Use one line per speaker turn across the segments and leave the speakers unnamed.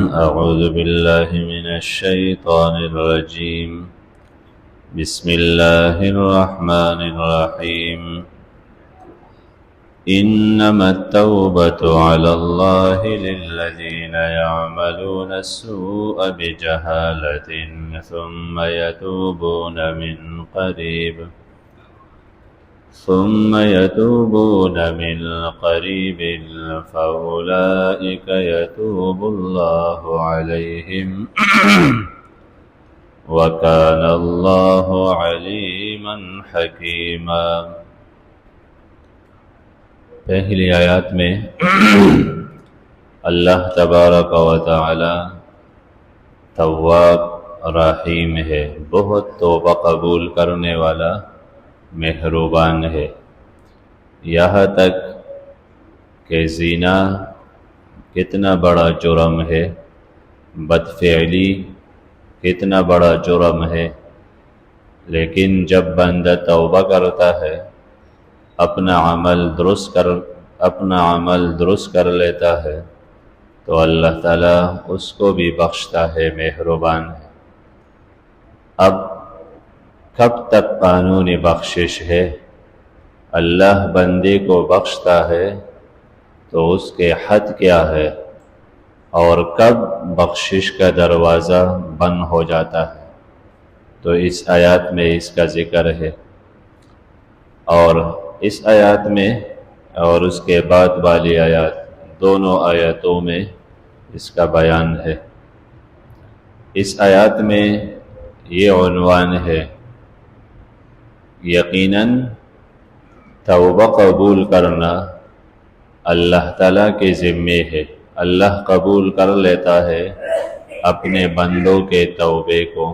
أعوذ بالله من الشيطان الرجيم. بسم الله الرحمن الرحيم. إنما التوبة على الله للذين يعملون السوء بجهالة ثم يتوبون من قريب فأولئك يتوب الله عليهم وكان الله عليما حكيما. پہلی آیات میں اللہ تبارک و تعالی تواب رحیم ہے، بہت توبہ قبول کرنے والا، مہربان ہے. یہاں تک کہ زنا کتنا بڑا جرم ہے، بدفعلی کتنا بڑا جرم ہے، لیکن جب بندہ توبہ کرتا ہے، اپنا عمل درست کر لیتا ہے، تو اللہ تعالیٰ اس کو بھی بخشتا ہے، مہربان ہے. اب کب تک قانون بخشش ہے؟ اللہ بندے کو بخشتا ہے تو اس کے حد کیا ہے، اور کب بخشش کا دروازہ بند ہو جاتا ہے، تو اس آیات میں اس کا ذکر ہے. اور اس آیات میں اور اس کے بعد والی آیات، دونوں آیاتوں میں اس کا بیان ہے. اس آیات میں یہ عنوان ہے، یقیناً توبہ قبول کرنا اللہ تعالیٰ کے ذمے ہے. اللہ قبول کر لیتا ہے اپنے بندوں کے توبے کو،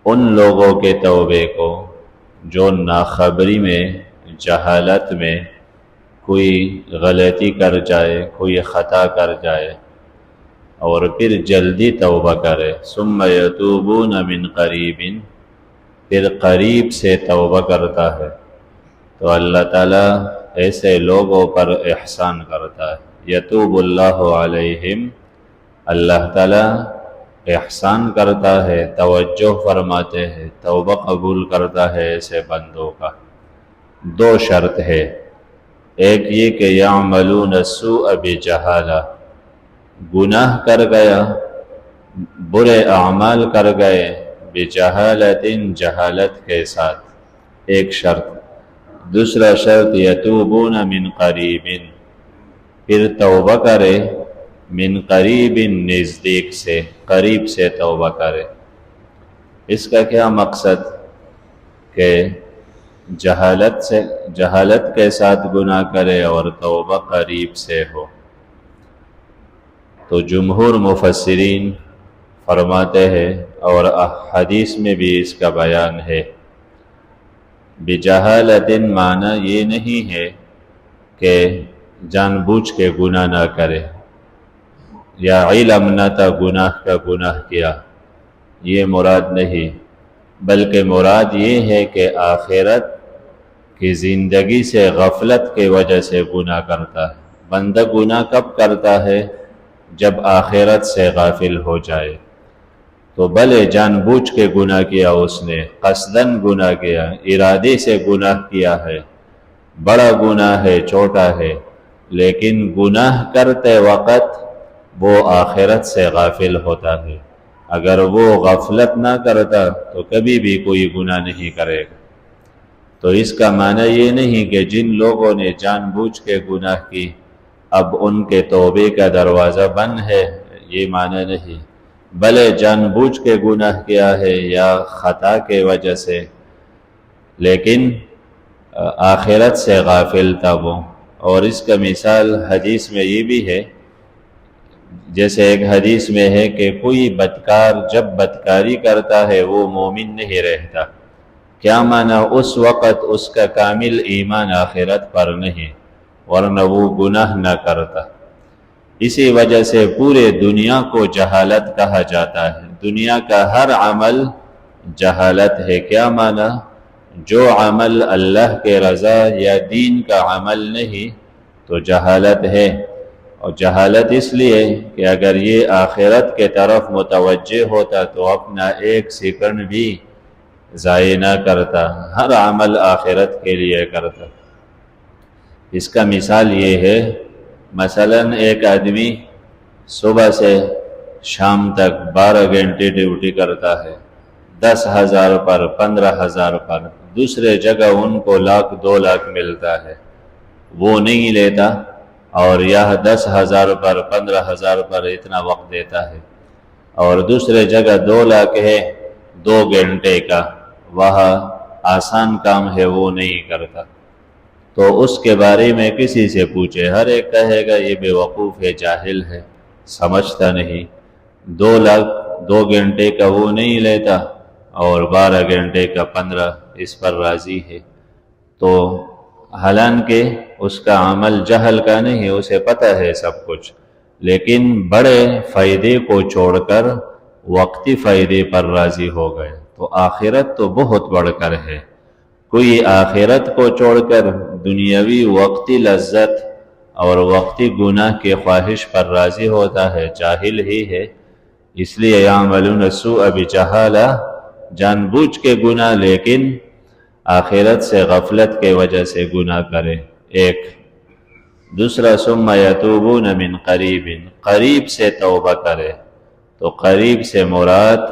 ان لوگوں کے توبے کو جو ناخبری میں، جہالت میں کوئی غلطی کر جائے، کوئی خطا کر جائے اور پھر جلدی توبہ کرے. ثم یتوبون من قریب، پھر قریب سے توبہ کرتا ہے، تو اللہ تعالیٰ ایسے لوگوں پر احسان کرتا ہے. یتوب اللہ علیہم، اللہ تعالیٰ احسان کرتا ہے، توجہ فرماتے ہیں، توبہ قبول کرتا ہے ایسے بندوں کا. دو شرط ہے، ایک یہ کہ یعملون السوء بجہالہ، گناہ کر گیا، برے اعمال کر گئے، بجہالت، جہالت کے ساتھ، ایک شرط. دوسرا شرط یتوبون من قریب، پھر توبہ کرے، من قریب، نزدیک سے، قریب سے توبہ کرے. اس کا کیا مقصد؟ کہ جہالت کے ساتھ گناہ کرے اور توبہ قریب سے ہو. تو جمہور مفسرین فرماتے ہیں، اور حدیث میں بھی اس کا بیان ہے، بجہالت معنی یہ نہیں ہے کہ جان بوجھ کے گناہ نہ کرے، یا علم نہ تھا گناہ کا گناہ کیا، یہ مراد نہیں، بلکہ مراد یہ ہے کہ آخرت کی زندگی سے غفلت کی وجہ سے گناہ کرتا ہے. بندہ گناہ کب کرتا ہے؟ جب آخرت سے غافل ہو جائے. تو بھلے جان بوجھ کے گناہ کیا، اس نے قصداً گناہ کیا، ارادے سے گناہ کیا ہے، بڑا گناہ ہے، چھوٹا ہے، لیکن گناہ کرتے وقت وہ آخرت سے غافل ہوتا ہے. اگر وہ غفلت نہ کرتا تو کبھی بھی کوئی گناہ نہیں کرے گا. تو اس کا معنی یہ نہیں کہ جن لوگوں نے جان بوجھ کے گناہ کی اب ان کے توبے کا دروازہ بند ہے، یہ معنی نہیں. بھلے جان بوجھ کے گناہ کیا ہے یا خطا کے وجہ سے، لیکن آخرت سے غافل تھا وہ. اور اس کا مثال حدیث میں یہ بھی ہے، جیسے ایک حدیث میں ہے کہ کوئی بدکار جب بدکاری کرتا ہے وہ مومن نہیں رہتا. کیا معنی؟ اس وقت اس کا کامل ایمان آخرت پر نہیں، ورنہ وہ گناہ نہ کرتا. اسی وجہ سے پورے دنیا کو جہالت کہا جاتا ہے. دنیا کا ہر عمل جہالت ہے. کیا معنی؟ جو عمل اللہ کے رضا یا دین کا عمل نہیں تو جہالت ہے. اور جہالت اس لیے کہ اگر یہ آخرت کے طرف متوجہ ہوتا تو اپنا ایک سیکنڈ بھی ضائع نہ کرتا، ہر عمل آخرت کے لیے کرتا۔ اس کا مثال یہ ہے، مثلا ایک آدمی صبح سے شام تک 12 گھنٹے ڈیوٹی کرتا ہے، 10,000 پر 15,000 پر، دوسرے جگہ ان کو 1,00,000 2,00,000 ملتا ہے، وہ نہیں لیتا، اور یہ 10,000 پر 15,000 پر اتنا وقت دیتا ہے، اور دوسرے جگہ 2,00,000 ہے 2 گھنٹے کا، وہاں آسان کام ہے وہ نہیں کرتا۔ تو اس کے بارے میں کسی سے پوچھے، ہر ایک کہے گا یہ بے وقوف ہے، جاہل ہے، سمجھتا نہیں، 2,00,000 2 گھنٹے کا وہ نہیں لیتا اور 12 گھنٹے کا 15 اس پر راضی ہے۔ تو حالانکہ اس کا عمل جہل کا نہیں، اسے پتہ ہے سب کچھ، لیکن بڑے فائدے کو چھوڑ کر وقتی فائدے پر راضی ہو گئے۔ تو آخرت تو بہت بڑھ کر ہے، کوئی آخرت کو چھوڑ کر دنیاوی وقتی لذت اور وقتی گناہ کے خواہش پر راضی ہوتا ہے، جاہل ہی ہے۔ اس لیے یعملون السوء بجہالہ، جان بوجھ کے گناہ، لیکن آخرت سے غفلت کے وجہ سے گناہ کرے، ایک۔ دوسرا ثم یتوبون من قریب، قریب سے توبہ کرے، تو قریب سے مراد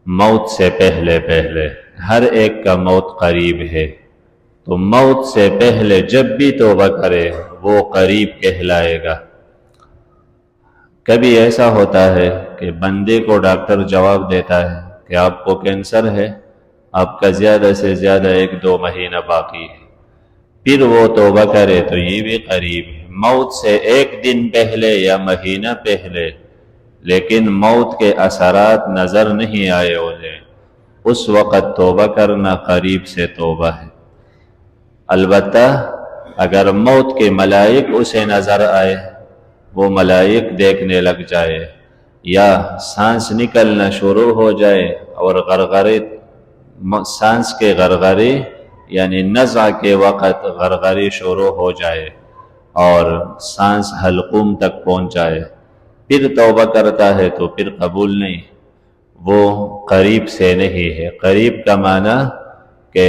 موت سے پہلے پہلے، ہر ایک کا موت قریب ہے، تو موت سے پہلے جب بھی توبہ کرے وہ قریب کہلائے گا۔ کبھی ایسا ہوتا ہے کہ بندے کو ڈاکٹر جواب دیتا ہے کہ آپ کو کینسر ہے، آپ کا زیادہ سے زیادہ 1-2 مہینہ باقی ہے، پھر وہ توبہ کرے تو یہ بھی قریب ہے، موت سے 1 دن پہلے یا مہینہ پہلے، لیکن موت کے اثرات نظر نہیں آئے انہیں، اس وقت توبہ کرنا قریب سے توبہ ہے۔ البتہ اگر موت کے ملائک اسے نظر آئے، وہ ملائک دیکھنے لگ جائے، یا سانس نکلنا شروع ہو جائے اور غرغرے، سانس کے غرغرے یعنی نزع کے وقت غرغرے شروع ہو جائے اور سانس حلقوم تک پہنچ جائے، پھر توبہ کرتا ہے تو پھر قبول نہیں، وہ قریب سے نہیں ہے۔ قریب کا معنی کہ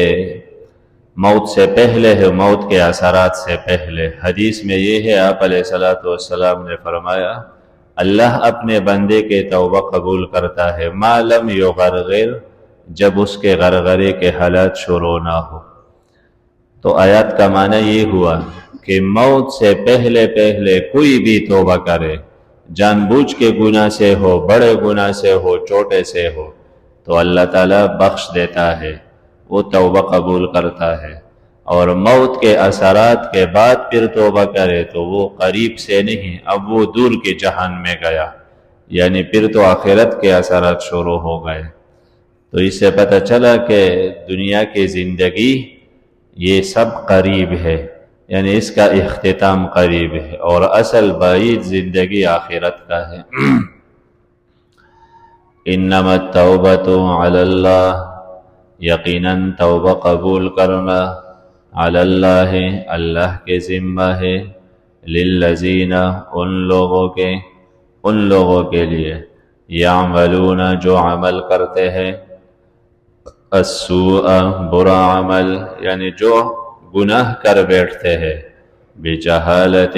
موت سے پہلے ہے، موت کے اثرات سے پہلے۔ حدیث میں یہ ہے، آپ علیہ السلام نے فرمایا، اللہ اپنے بندے کے توبہ قبول کرتا ہے ما لم یغرغر، جب اس کے غرغرے کے حالات شروع نہ ہو۔ تو آیات کا معنی یہ ہوا کہ موت سے پہلے پہلے کوئی بھی توبہ کرے، جان بوجھ کے گناہ سے ہو، بڑے گناہ سے ہو، چھوٹے سے ہو، تو اللہ تعالیٰ بخش دیتا ہے، وہ توبہ قبول کرتا ہے۔ اور موت کے اثرات کے بعد پھر توبہ کرے تو وہ قریب سے نہیں، اب وہ دور کے جہان میں گیا، یعنی پھر تو آخرت کے اثرات شروع ہو گئے۔ تو اس سے پتہ چلا کہ دنیا کی زندگی یہ سب قریب ہے، یعنی اس کا اختتام قریب ہے، اور اصل بعید زندگی آخرت کا ہے۔ انما التوبۃ علی اللہ، یقیناً توبہ قبول کرنا علی اللہ، اللہ کے ذمہ ہے، للذین، ان لوگوں کے لیے، یعملون، جو عمل کرتے ہیں، السوء، برا عمل، یعنی جو گناہ کر بیٹھتے ہیں، بجہالت،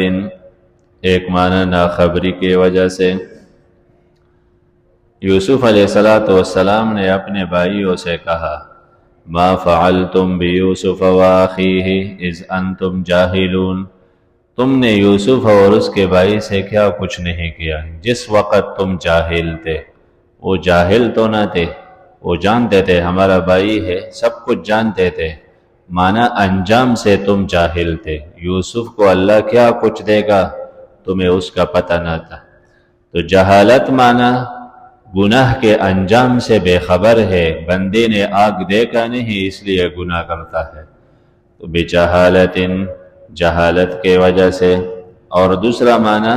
ایک معنی ناخبری کی وجہ سے۔ یوسف علیہ السلام نے اپنے بھائیوں سے کہا، ما فعلتم بیوسف واخیہ اذ انتم جاہلون، تم نے یوسف اور اس کے بھائی سے کیا کچھ نہیں کیا جس وقت تم جاہل تھے۔ وہ جاہل تو نہ تھے، وہ جانتے تھے ہمارا بھائی ہے، سب کچھ جانتے تھے، معنی انجام سے تم جاہل تھے۔ یوسف کو اللہ کیا کچھ دے گا تمہیں اس کا پتہ نہ تھا۔ تو جہالت معنی گناہ کے انجام سے بے خبر ہے، بندے نے آگ دیکھا نہیں اس لیے گناہ کرتا ہے، تو بجہالت، جہالت کے وجہ سے۔ اور دوسرا معنی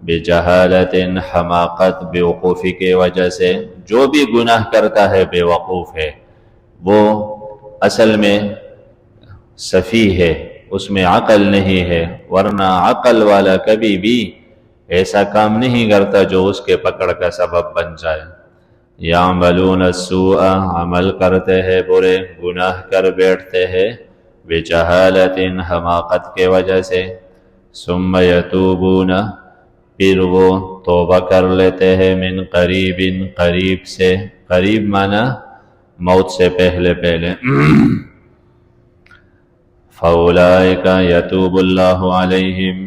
بجہالت، حماقت، بے وقوفی کے وجہ سے، جو بھی گناہ کرتا ہے بے وقوف ہے، وہ اصل میں سفیہ ہے، اس میں عقل نہیں ہے، ورنہ عقل والا کبھی بھی ایسا کام نہیں کرتا جو اس کے پکڑ کا سبب بن جائے۔ یعملون السوء، عمل کرتے ہیں برے، گناہ کر بیٹھتے ہیں، بجہالت، حماقت کے وجہ سے، ثم یتوبون، پھر وہ توبہ کر لیتے ہیں، من قریب، قریب سے، قریب معنی موت سے پہلے پہلے، فَأُولَئِكَ يَتُوبُ اللَّهُ عَلَيْهِمْ،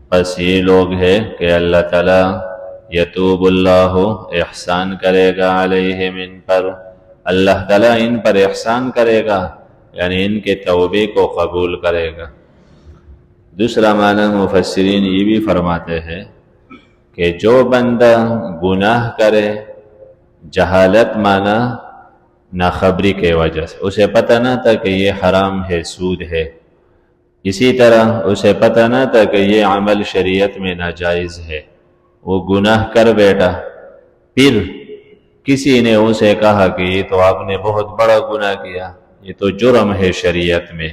پس یہ لوگ ہیں کہ اللہ تعالیٰ یتوب اللہ، احسان کرے گا، علیہم، ان پر، اللہ تعالیٰ ان پر احسان کرے گا، یعنی ان کے توبے کو قبول کرے گا۔ دوسرا معنی مفسرین یہ بھی فرماتے ہیں کہ جو بندہ گناہ کرے، جہالت معنی ناخبری کے وجہ سے، اسے پتہ نہ تھا کہ یہ حرام ہے، سود ہے، اسی طرح اسے پتہ نہ تھا کہ یہ عمل شریعت میں ناجائز ہے، وہ گناہ کر بیٹھا، پھر کسی نے اسے کہا کہ یہ تو آپ نے بہت بڑا گناہ کیا، یہ تو جرم ہے شریعت میں،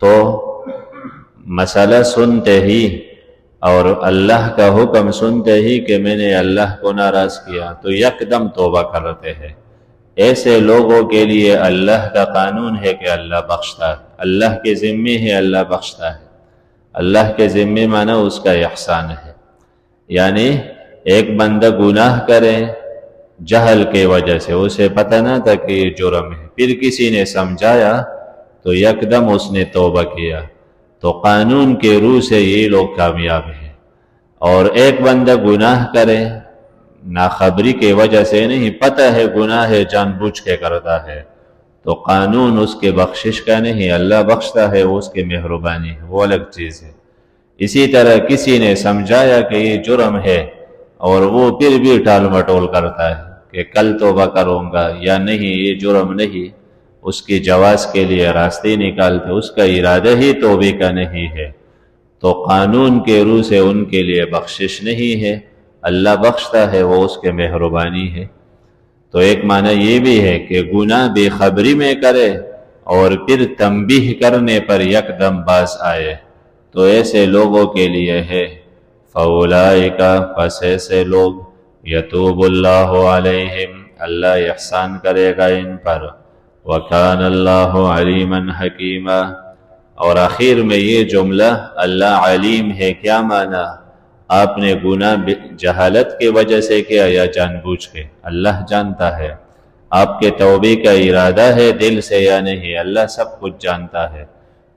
تو مسئلہ سنتے ہی اور اللہ کا حکم سنتے ہی کہ میں نے اللہ کو ناراض کیا، تو یکدم توبہ کرتے ہیں۔ ایسے لوگوں کے لیے اللہ کا قانون ہے کہ اللہ بخشتا ہے، اللہ کے ذمے ہے، اللہ بخشتا ہے۔ اللہ کے ذمے معنی اس کا احسان ہے، یعنی ایک بندہ گناہ کرے جہل کے وجہ سے، اسے پتہ نہ تھا کہ یہ جرم ہے، پھر کسی نے سمجھایا تو یکدم اس نے توبہ کیا، تو قانون کے روح سے یہ لوگ کامیاب ہیں۔ اور ایک بندہ گناہ کرے ناخبری کی وجہ سے نہیں، پتہ ہے گناہ ہے، جان بوجھ کے کرتا ہے، تو قانون اس کے بخشش کا نہیں، اللہ بخشتا ہے، وہ اس کی مہربانی ہے، وہ الگ چیز ہے۔ اسی طرح کسی نے سمجھایا کہ یہ جرم ہے اور وہ پھر بھی ٹال مٹول کرتا ہے کہ کل توبہ کروں گا یا نہیں، یہ جرم نہیں، اس کی جواز کے لیے راستے نکالتے، اس کا ارادہ ہی توبے کا نہیں ہے، تو قانون کے روح سے ان کے لیے بخشش نہیں ہے، اللہ بخشتا ہے، وہ اس کے مہربانی ہے۔ تو ایک معنی یہ بھی ہے کہ گناہ بے خبری میں کرے اور پھر تنبیہ کرنے پر یکدم باز آئے، تو ایسے لوگوں کے لیے ہے، فَأُولَئِكَ، پس ایسے لوگ، یتوب اللہ علیہم، اللہ احسان کرے گا ان پر، وَكَانَ اللَّهُ عَلِيمًا حَكِيمًا۔ اور آخر میں یہ جملہ اللہ علیم ہے، کیا معنی؟ آپ نے گناہ جہالت کی وجہ سے کیا یا جان بوجھ کے، اللہ جانتا ہے، آپ کے توبے کا ارادہ ہے دل سے یا نہیں، اللہ سب کچھ جانتا ہے،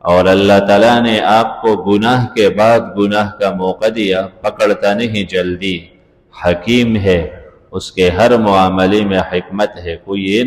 اور اللہ تعالیٰ نے آپ کو گناہ کے بعد گناہ کا موقع دیا، پکڑتا نہیں جلدی، حکیم ہے، اس کے ہر معاملے میں حکمت ہے، کوئی یہ